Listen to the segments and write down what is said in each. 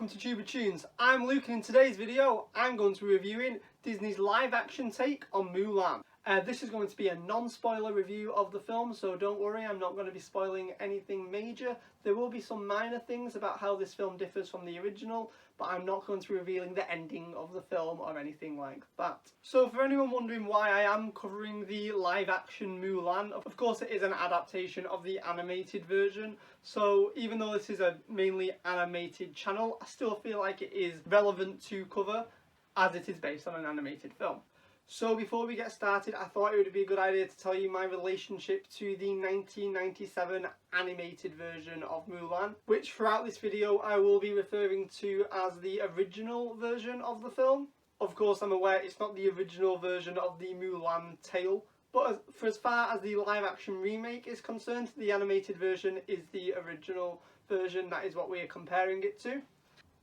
welcome to Toons. I'm Luke and in today's video I'm going to be reviewing Disney's live action take on Mulan. This is going to be a non-spoiler review of the film, so don't worry, I'm not going to be spoiling anything major. There will be some minor things about how this film differs from the original, but I'm not going to be revealing the ending of the film or anything like that. So for anyone wondering why I am covering the live action Mulan, of course it is an adaptation of the animated version, so even though this is a mainly animated channel, I still feel like it is relevant to cover as it is based on an animated film. So before we get started, I thought it would be a good idea to tell you my relationship to the 1997 animated version of Mulan, which throughout this video I will be referring to as the original version of the film. Of course, I'm aware it's not the original version of the Mulan tale, but for as far as the live action remake is concerned, the animated version is the original version. That is what we are comparing it to.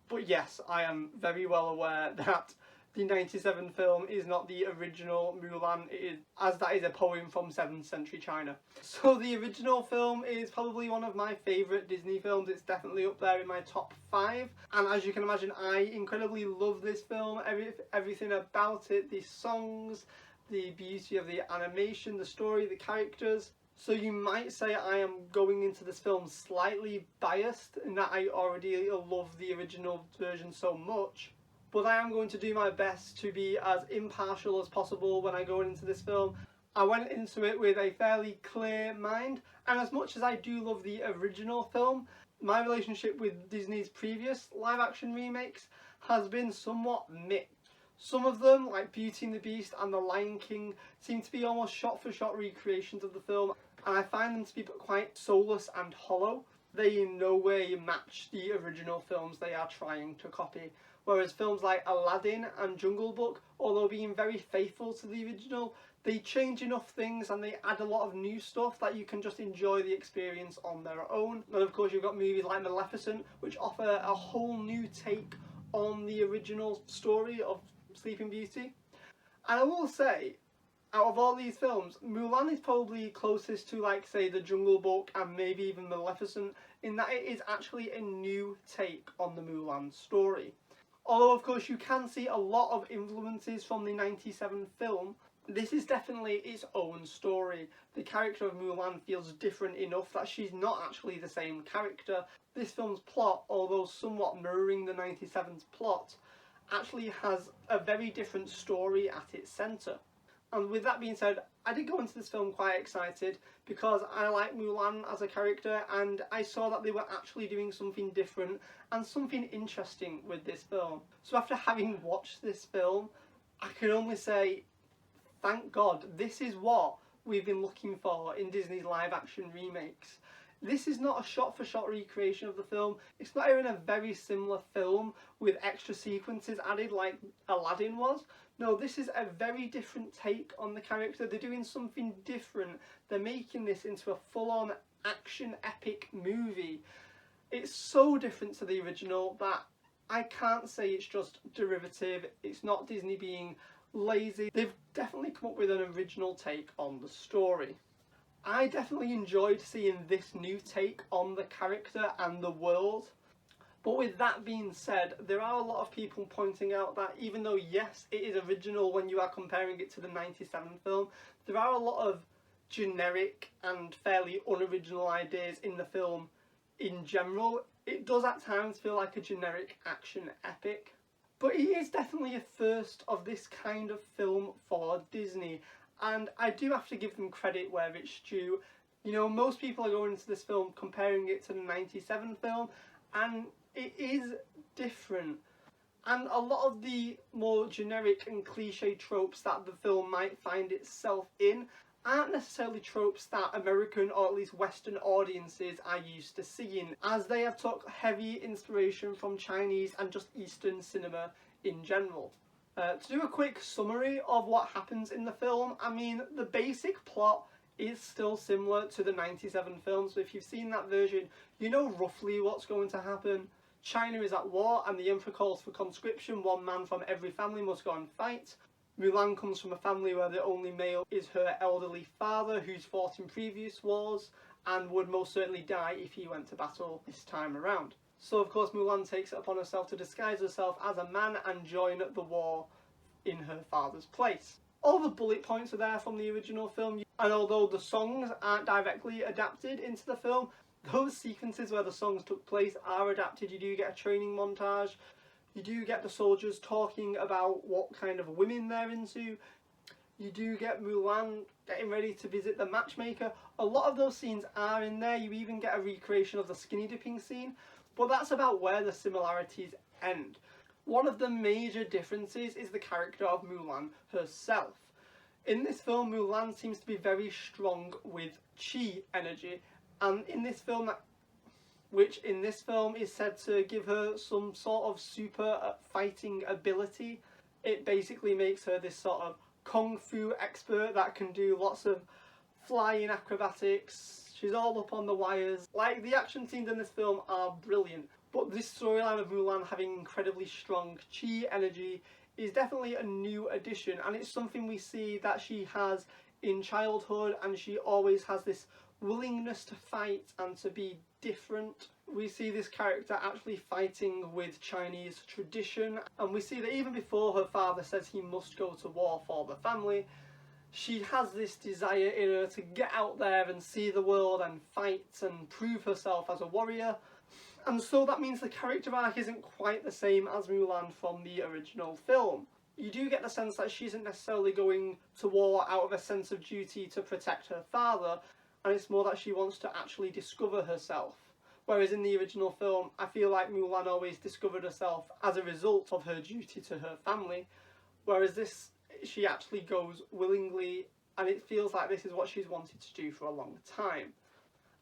But yes, I am very well aware that the 97 film is not the original Mulan, as that is a poem from 7th century China. So the original film is probably one of my favourite Disney films. It's definitely up there in my top 5. And as you can imagine, I incredibly love this film. Everything about it, the songs, the beauty of the animation, the story, the characters. So you might say I am going into this film slightly biased in that I already love the original version so much. But I am going to do my best to be as impartial as possible when I go into this film. I went into it with a fairly clear mind, and as much as I do love the original film, my relationship with Disney's previous live action remakes has been somewhat mixed. Some of them, like Beauty and the Beast and The Lion King, seem to be almost shot-for-shot recreations of the film, and I find them to be quite soulless and hollow. They in no way match the original films they are trying to copy. Whereas films like Aladdin and Jungle Book, although being very faithful to the original, they change enough things and they add a lot of new stuff that you can just enjoy the experience on their own. And of course you've got movies like Maleficent, which offer a whole new take on the original story of Sleeping Beauty. And I will say, out of all these films, Mulan is probably closest to, like, say, The Jungle Book and maybe even Maleficent, in that it is actually a new take on the Mulan story. Although of course you can see a lot of influences from the 97 film, this is definitely its own story. The character of Mulan feels different enough that she's not actually the same character. This film's plot, although somewhat mirroring the 97's plot, actually has a very different story at its centre. And with that being said, I did go into this film quite excited because I like Mulan as a character, and I saw that they were actually doing something different and something interesting with this film. So after having watched this film, I can only say, thank God, this is what we've been looking for in Disney's live action remakes. This is not a shot-for-shot recreation of the film. It's not even a very similar film with extra sequences added like Aladdin was. No, this is a very different take on the character. They're doing something different. They're making this into a full-on action epic movie. It's so different to the original that I can't say it's just derivative. It's not Disney being lazy. They've definitely come up with an original take on the story. I definitely enjoyed seeing this new take on the character and the world. But with that being said, there are a lot of people pointing out that even though yes, it is original when you are comparing it to the 97 film, there are a lot of generic and fairly unoriginal ideas in the film in general. It does at times feel like a generic action epic. But it is definitely a first of this kind of film for Disney. And I do have to give them credit where it's due. You know, most people are going into this film comparing it to the 97 film, and it is different. And a lot of the more generic and cliche tropes that the film might find itself in aren't necessarily tropes that American or at least Western audiences are used to seeing, as they have took heavy inspiration from Chinese and just Eastern cinema in general. To do a quick summary of what happens in the film, I mean, the basic plot is still similar to the 97 film, so if you've seen that version, you know roughly what's going to happen. China is at war and the emperor calls for conscription. One man from every family must go and fight. Mulan comes from a family where the only male is her elderly father, who's fought in previous wars and would most certainly die if he went to battle this time around. So of course Mulan takes it upon herself to disguise herself as a man and join the war in her father's place. All the bullet points are there from the original film, and although the songs aren't directly adapted into the film, those sequences where the songs took place are adapted. You do get a training montage, you do get the soldiers talking about what kind of women they're into, you do get Mulan getting ready to visit the matchmaker. A lot of those scenes are in there. You even get a recreation of the skinny dipping scene, but that's about where the similarities end. One of the major differences is the character of Mulan herself. In this film, Mulan seems to be very strong with chi energy, and in this film, which in this film is said to give her some sort of super fighting ability. It basically makes her this sort of kung fu expert that can do lots of flying acrobatics. She's all up on the wires. Like, the action scenes in this film are brilliant, but this storyline of Mulan having incredibly strong chi energy is definitely a new addition, and it's something we see that she has in childhood, and she always has this willingness to fight and to be different. We see this character actually fighting with Chinese tradition, and we see that even before her father says he must go to war for the family, she has this desire in her to get out there and see the world and fight and prove herself as a warrior. And so that means the character arc isn't quite the same as Mulan from the original film. You do get the sense that she isn't necessarily going to war out of a sense of duty to protect her father, and it's more that she wants to actually discover herself. Whereas in the original film, I feel like Mulan always discovered herself as a result of her duty to her family, whereas this, she actually goes willingly, and it feels like this is what she's wanted to do for a long time.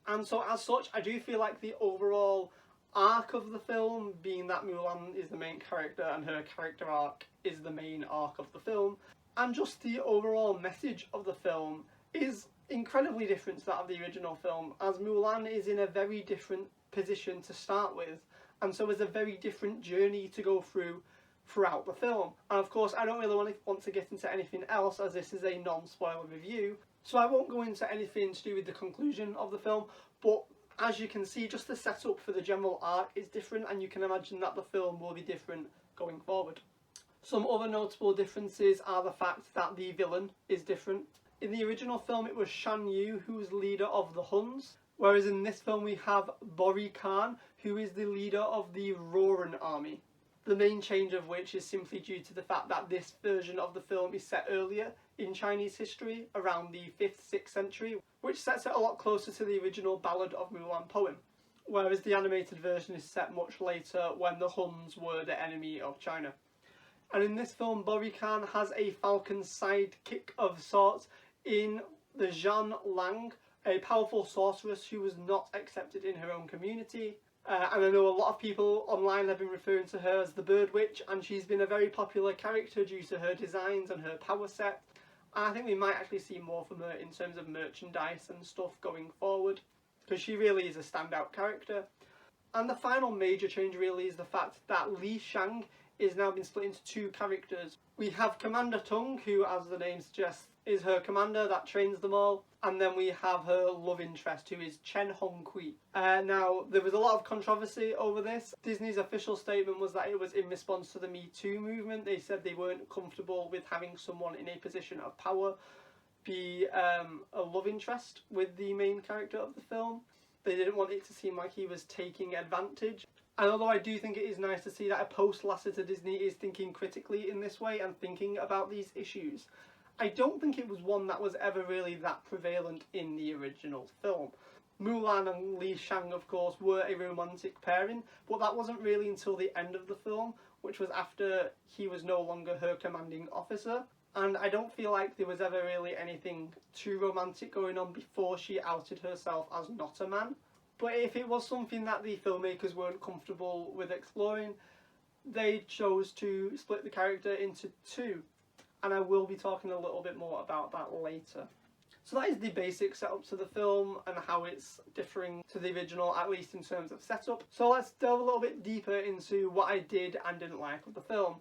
And so as such, I do feel like the overall arc of the film, being that Mulan is the main character and her character arc is the main arc of the film, and just the overall message of the film is incredibly different to that of the original film, as Mulan is in a very different position to start with, and so is a very different journey to go through throughout the film. And of course I don't really want to get into anything else, as this is a non-spoiler review, so I won't go into anything to do with the conclusion of the film, but as you can see, just the setup for the general arc is different, and you can imagine that the film will be different going forward. Some other notable differences are the fact that the villain is different. In the original film it was Shan Yu who was leader of the Huns, whereas in this film we have Boycott, who is the leader of the Roran army. The main change of which is simply due to the fact that this version of the film is set earlier in Chinese history, around the 5th, 6th century, which sets it a lot closer to the original Ballad of Mulan poem, whereas the animated version is set much later when the Huns were the enemy of China. And in this film, Boycott has a falcon sidekick of sorts in the Zhan Lang, a powerful sorceress who was not accepted in her own community. And I know a lot of people online have been referring to her as the Bird Witch, and she's been a very popular character due to her designs and her power set. And I think we might actually see more from her in terms of merchandise and stuff going forward, because she really is a standout character. And the final major change really is the fact that Li Shang is now been split into two characters. We have Commander Tung, who, as the name suggests, is her commander that trains them all, and then we have her love interest, who is Chen Hongqi. Now, there was a lot of controversy over this. Disney's official statement was that it was in response to the Me Too movement. They said they weren't comfortable with having someone in a position of power be a love interest with the main character of the film. They didn't want it to seem like he was taking advantage. And although I do think it is nice to see that a post-Lasseter Disney is thinking critically in this way and thinking about these issues, I don't think it was one that was ever really that prevalent in the original film. Mulan and Li Shang, of course, were a romantic pairing, but that wasn't really until the end of the film, which was after he was no longer her commanding officer. And I don't feel like there was ever really anything too romantic going on before she outed herself as not a man. But if it was something that the filmmakers weren't comfortable with exploring, they chose to split the character into two. And I will be talking a little bit more about that later. So that is the basic setup to the film and how it's differing to the original, at least in terms of setup. So let's delve a little bit deeper into what I did and didn't like of the film.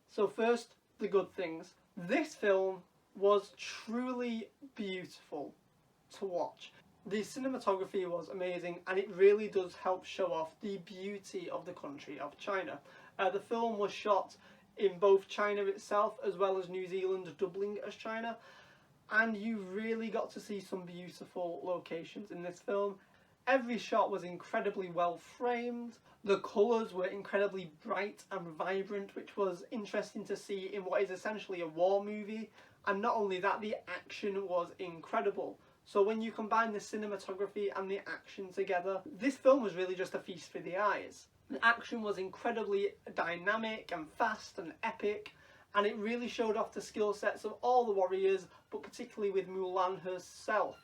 So first, the good things. This film was truly beautiful to watch. The cinematography was amazing, and it really does help show off the beauty of the country of China. The film was shot in both China itself as well as New Zealand doubling as China, and you really got to see some beautiful locations in this film. Every shot was incredibly well framed. The colours were incredibly bright and vibrant, which was interesting to see in what is essentially a war movie. And not only that, the action was incredible. So when you combine the cinematography and the action together, this film was really just a feast for the eyes. The action was incredibly dynamic and fast and epic, and it really showed off the skill sets of all the warriors, but particularly with Mulan herself.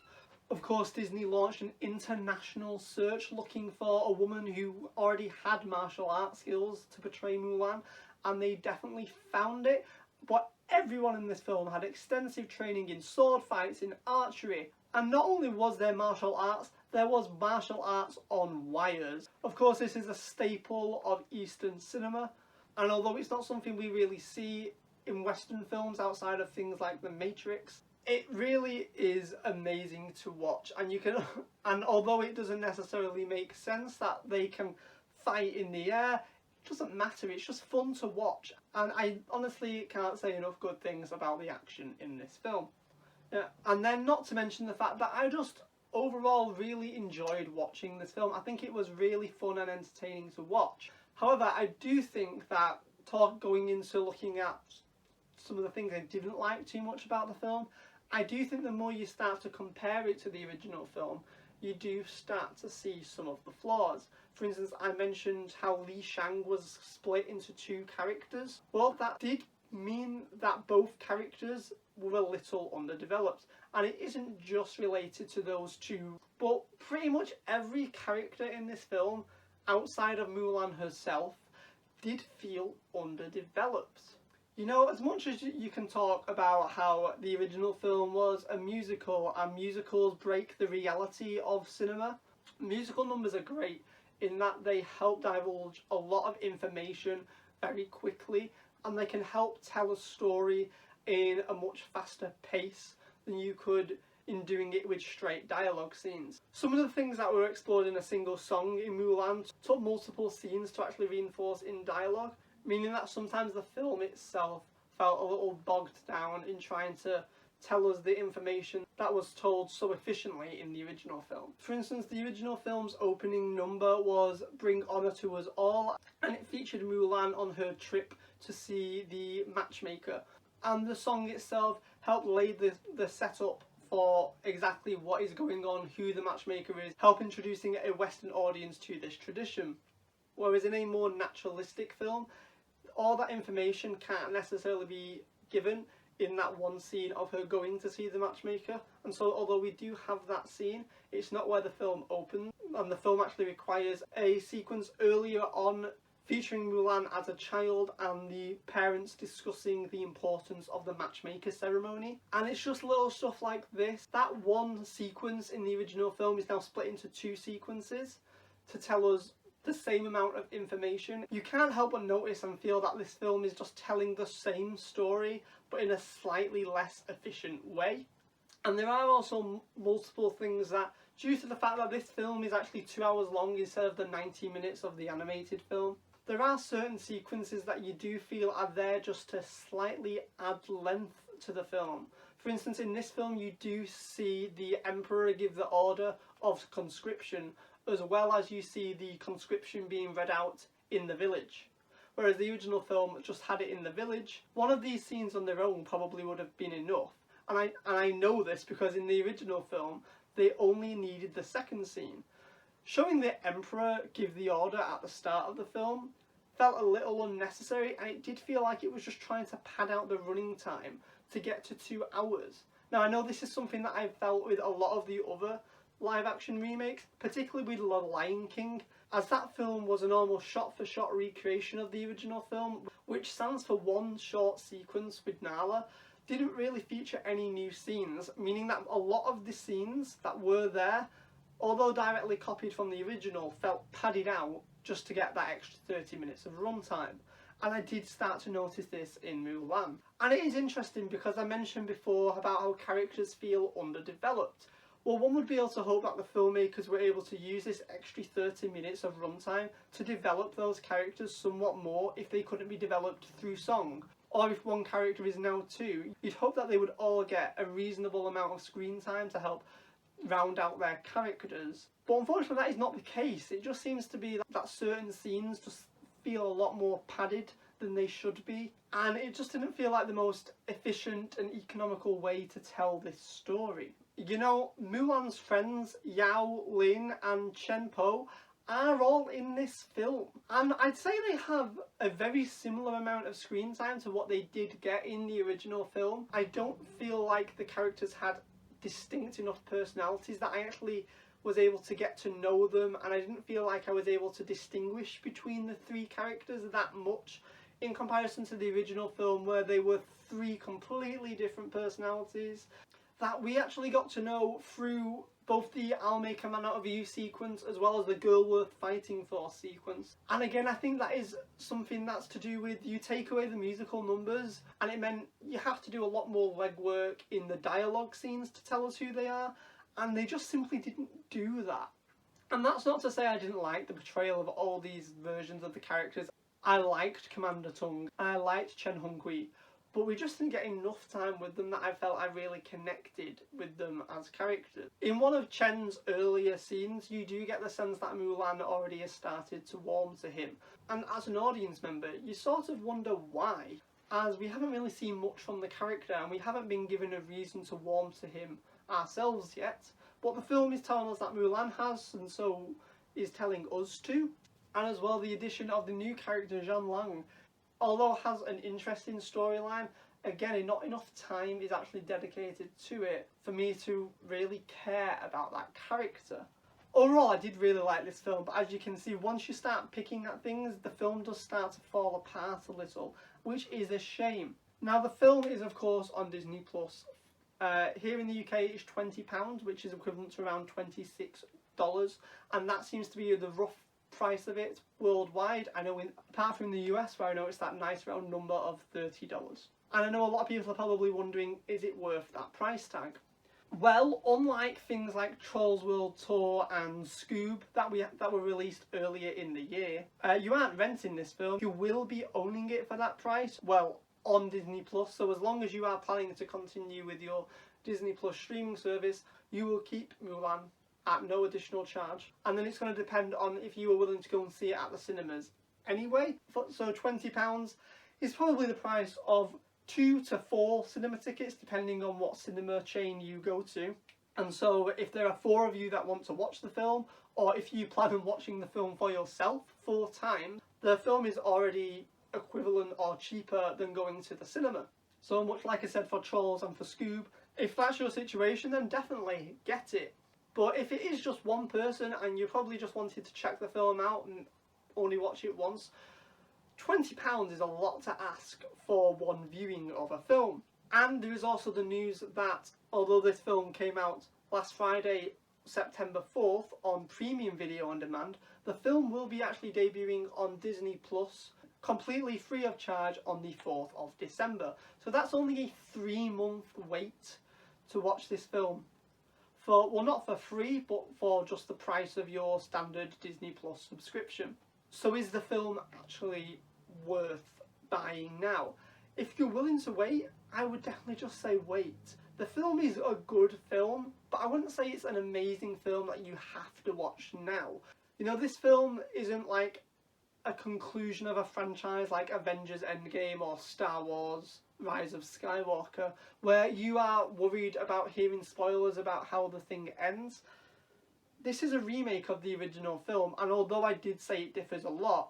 Of course, Disney launched an international search looking for a woman who already had martial arts skills to portray Mulan, and they definitely found it. But everyone in this film had extensive training in sword fights, in archery, and not only was there martial arts, there was martial arts on wires. Of course, this is a staple of Eastern cinema, and although it's not something we really see in Western films outside of things like The Matrix, it really is amazing to watch. And although it doesn't necessarily make sense that they can fight in the air, it doesn't matter, it's just fun to watch. And I honestly can't say enough good things about the action in this film. Yeah. And then not to mention the fact that I just overall really enjoyed watching this film. I think it was really fun and entertaining to watch. However, I do think that going into looking at some of the things I didn't like too much about the film, I do think the more you start to compare it to the original film, you do start to see some of the flaws. For instance, I mentioned how Li Shang was split into two characters. Well, that did mean that both characters were a little underdeveloped, and it isn't just related to those two, but pretty much every character in this film, outside of Mulan herself, did feel underdeveloped. You know, as much as you can talk about how the original film was a musical and musicals break the reality of cinema, musical numbers are great in that they help divulge a lot of information very quickly, and they can help tell a story in a much faster pace than you could in doing it with straight dialogue scenes. Some of the things that were explored in a single song in Mulan took multiple scenes to actually reinforce in dialogue, meaning that sometimes the film itself felt a little bogged down in trying to tell us the information that was told so efficiently in the original film. For instance, the original film's opening number was Bring Honor to Us All, and it featured Mulan on her trip to see the matchmaker. And the song itself helped lay the setup for exactly what is going on, who the matchmaker is, help introducing a Western audience to this tradition. Whereas in a more naturalistic film, all that information can't necessarily be given in that one scene of her going to see the matchmaker. And so although we do have that scene, it's not where the film opens, and the film actually requires a sequence earlier on featuring Mulan as a child and the parents discussing the importance of the matchmaker ceremony. And it's just little stuff like this. That one sequence in the original film is now split into two sequences to tell us the same amount of information. You can't help but notice and feel that this film is just telling the same story but in a slightly less efficient way. And there are also multiple things that, due to the fact that this film is actually 2 hours long instead of the 90 minutes of the animated film, there are certain sequences that you do feel are there just to slightly add length to the film. For instance, in this film you do see the Emperor give the order of conscription, as well as you see the conscription being read out in the village. Whereas the original film just had it in the village. One of these scenes on their own probably would have been enough. And I know this because in the original film they only needed the second scene. Showing the Emperor give the order at the start of the film felt a little unnecessary, and it did feel like it was just trying to pad out the running time to get to 2 hours. Now I know this is something that I've felt with a lot of the other live action remakes, particularly with The Lion King, as that film was an almost shot-for-shot recreation of the original film, which stands for one short sequence with Nala, didn't really feature any new scenes, meaning that a lot of the scenes that were there, although directly copied from the original, felt padded out just to get that extra 30 minutes of runtime. And I did start to notice this in Mulan. And it is interesting because I mentioned before about how characters feel underdeveloped. Well, one would be able to hope that the filmmakers were able to use this extra 30 minutes of runtime to develop those characters somewhat more if they couldn't be developed through song. Or if one character is now two, you'd hope that they would all get a reasonable amount of screen time to help round out their characters. But unfortunately that is not the case. It just seems to be that certain scenes just feel a lot more padded than they should be, and it just didn't feel like the most efficient and economical way to tell this story. You know, Mulan's friends Yao, Lin and Chen Po are all in this film, and I'd say they have a very similar amount of screen time to what they did get in the original film. I don't feel like the characters had distinct enough personalities that I actually was able to get to know them, and I didn't feel like I was able to distinguish between the three characters that much in comparison to the original film, where they were three completely different personalities that we actually got to know through both the I'll Make a Man Out of You sequence as well as the Girl Worth Fighting For sequence. And again, I think that is something that's to do with you take away the musical numbers, and it meant you have to do a lot more legwork in the dialogue scenes to tell us who they are, and they just simply didn't do that. And that's not to say I didn't like the portrayal of all these versions of the characters. I liked Commander Tung, I liked Chen Honghui, but we just didn't get enough time with them that I felt I really connected with them as characters. In one of Chen's earlier scenes, you do get the sense that Mulan already has started to warm to him. And as an audience member, you sort of wonder why, as we haven't really seen much from the character and we haven't been given a reason to warm to him ourselves yet. But the film is telling us that Mulan has, and so is telling us to. And as well, the addition of the new character Zhang Lang, although has an interesting storyline, again, not enough time is actually dedicated to it for me to really care about that character. Overall, I did really like this film, but as you can see, once you start picking at things, the film does start to fall apart a little, which is a shame. Now, the film is, of course, on Disney+. Here in the UK, it's £20, which is equivalent to around $26, and that seems to be the rough price of it worldwide. I know apart from the US, where I know it's that nice round number of $30. And I know a lot of people are probably wondering, is it worth that price tag? Well, unlike things like Trolls World Tour and Scoob that were released earlier in the year, you aren't renting this film, you will be owning it for that price, well, on Disney+. So as long as you are planning to continue with your Disney+ streaming service, you will keep Mulan at no additional charge. And then it's going to depend on if you are willing to go and see it at the cinemas anyway. So £20 is probably the price of 2 to 4 cinema tickets, depending on what cinema chain you go to. And so if there are 4 of you that want to watch the film, or if you plan on watching the film for yourself 4 times, the film is already equivalent or cheaper than going to the cinema. So much like I said for Trolls and for Scoob, if that's your situation, then definitely get it. But if it is just one person and you probably just wanted to check the film out and only watch it once, £20 is a lot to ask for one viewing of a film. And there is also the news that although this film came out last Friday, September 4th on premium video on demand, the film will be actually debuting on Disney Plus completely free of charge on the 4th of December. So that's only a 3-month wait to watch this film. Well, not for free, but for just the price of your standard Disney Plus subscription. So is the film actually worth buying now? If you're willing to wait, I would definitely just say wait. The film is a good film, but I wouldn't say it's an amazing film that you have to watch now. You know, this film isn't like a conclusion of a franchise like Avengers Endgame or Star Wars Rise of Skywalker, where you are worried about hearing spoilers about how the thing ends. This is a remake of the original film, and although I did say it differs a lot,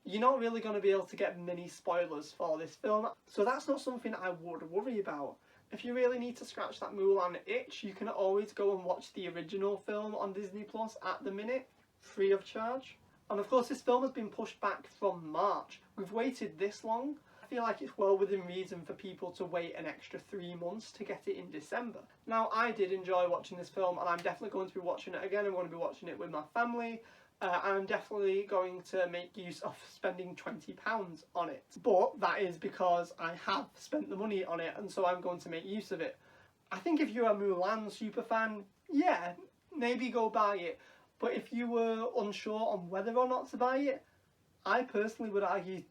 you're not really going to be able to get many spoilers for this film, so that's not something I would worry about. If you really need to scratch that Mulan itch, you can always go and watch the original film on Disney Plus at the minute, free of charge. And of course, this film has been pushed back from March. We've waited this long. I feel like it's well within reason for people to wait an extra 3 months to get it in December. Now, I did enjoy watching this film, and I'm definitely going to be watching it again. I'm going to be watching it with my family. And I'm definitely going to make use of spending £20 on it. But that is because I have spent the money on it, and so I'm going to make use of it. I think if you're a Mulan superfan, yeah, maybe go buy it. But if you were unsure on whether or not to buy it, I personally would argue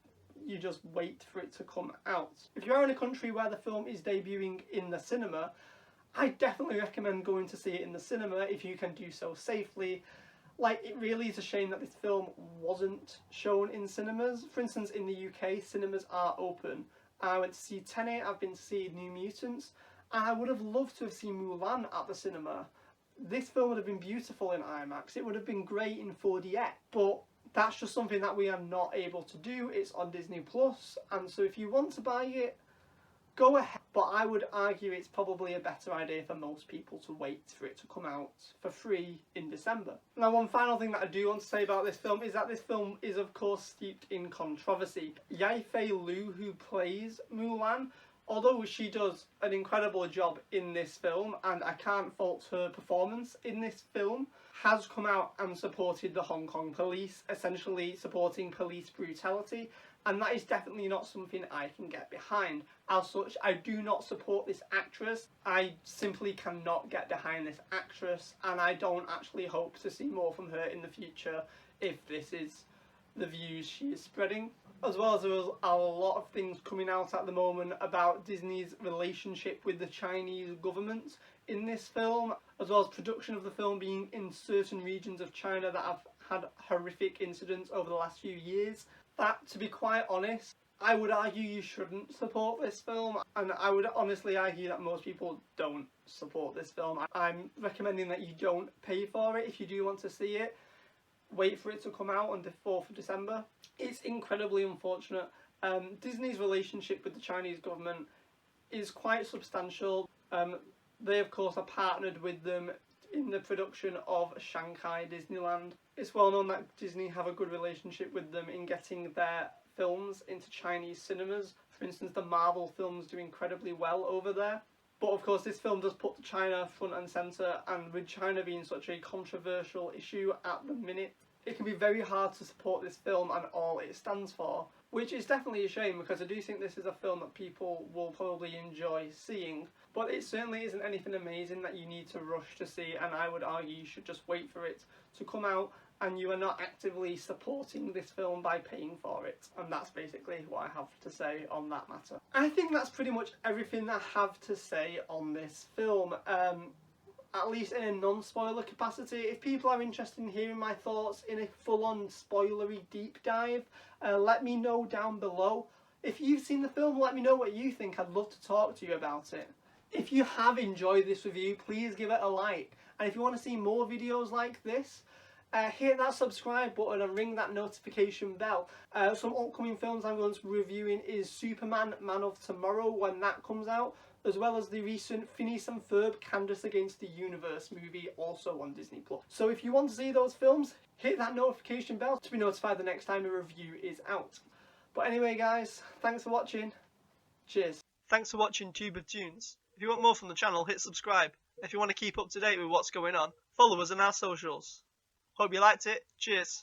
you just wait for it to come out. If you're in a country where the film is debuting in the cinema, I definitely recommend going to see it in the cinema if you can do so safely. Like, it really is a shame that this film wasn't shown in cinemas. For instance, in the UK, cinemas are open. I went to see Tenet, I've been to see New Mutants, and I would have loved to have seen Mulan at the cinema. This film would have been beautiful in IMAX, it would have been great in 4DX, but that's just something that we are not able to do. It's on Disney Plus, and so if you want to buy it, go ahead. But I would argue it's probably a better idea for most people to wait for it to come out for free in December. Now, one final thing that I do want to say about this film is that this film is of course steeped in controversy. Yifei Liu, who plays Mulan, although she does an incredible job in this film, and I can't fault her performance in this film, has come out and supported the Hong Kong police, essentially supporting police brutality, and that is definitely not something I can get behind. As such, I do not support this actress. I simply cannot get behind this actress, and I don't actually hope to see more from her in the future if this is the views she is spreading. As well as there was a lot of things coming out at the moment about Disney's relationship with the Chinese government in this film, as well as production of the film being in certain regions of China that have had horrific incidents over the last few years. That, to be quite honest, I would argue you shouldn't support this film, and I would honestly argue that most people don't support this film. I'm recommending that you don't pay for it if you do want to see it. Wait for it to come out on the 4th of December. It's incredibly unfortunate. Disney's relationship with the Chinese government is quite substantial. They of course are partnered with them in the production of Shanghai Disneyland. It's well known that Disney have a good relationship with them in getting their films into Chinese cinemas. For instance, the Marvel films do incredibly well over there. But of course this film does put China front and centre, and with China being such a controversial issue at the minute, it can be very hard to support this film and all it stands for, which is definitely a shame because I do think this is a film that people will probably enjoy seeing, but it certainly isn't anything amazing that you need to rush to see, and I would argue you should just wait for it to come out, and you are not actively supporting this film by paying for it. And that's basically what I have to say on that matter. I think that's pretty much everything I have to say on this film. At least in a non-spoiler capacity. If people are interested in hearing my thoughts in a full-on spoilery deep dive, let me know down below. If you've seen the film, let me know what you think. I'd love to talk to you about it. If you have enjoyed this review, please give it a like. And if you want to see more videos like this, hit that subscribe button and ring that notification bell. Some upcoming films I'm going to be reviewing is Superman, Man of Tomorrow, when that comes out, as well as the recent Phineas and Ferb Candace Against the Universe movie, also on Disney+. So if you want to see those films, hit that notification bell to be notified the next time a review is out. But anyway guys, thanks for watching. Cheers. Thanks for watching Tube of Toons. If you want more from the channel, hit subscribe. If you want to keep up to date with what's going on, follow us on our socials. Hope you liked it. Cheers.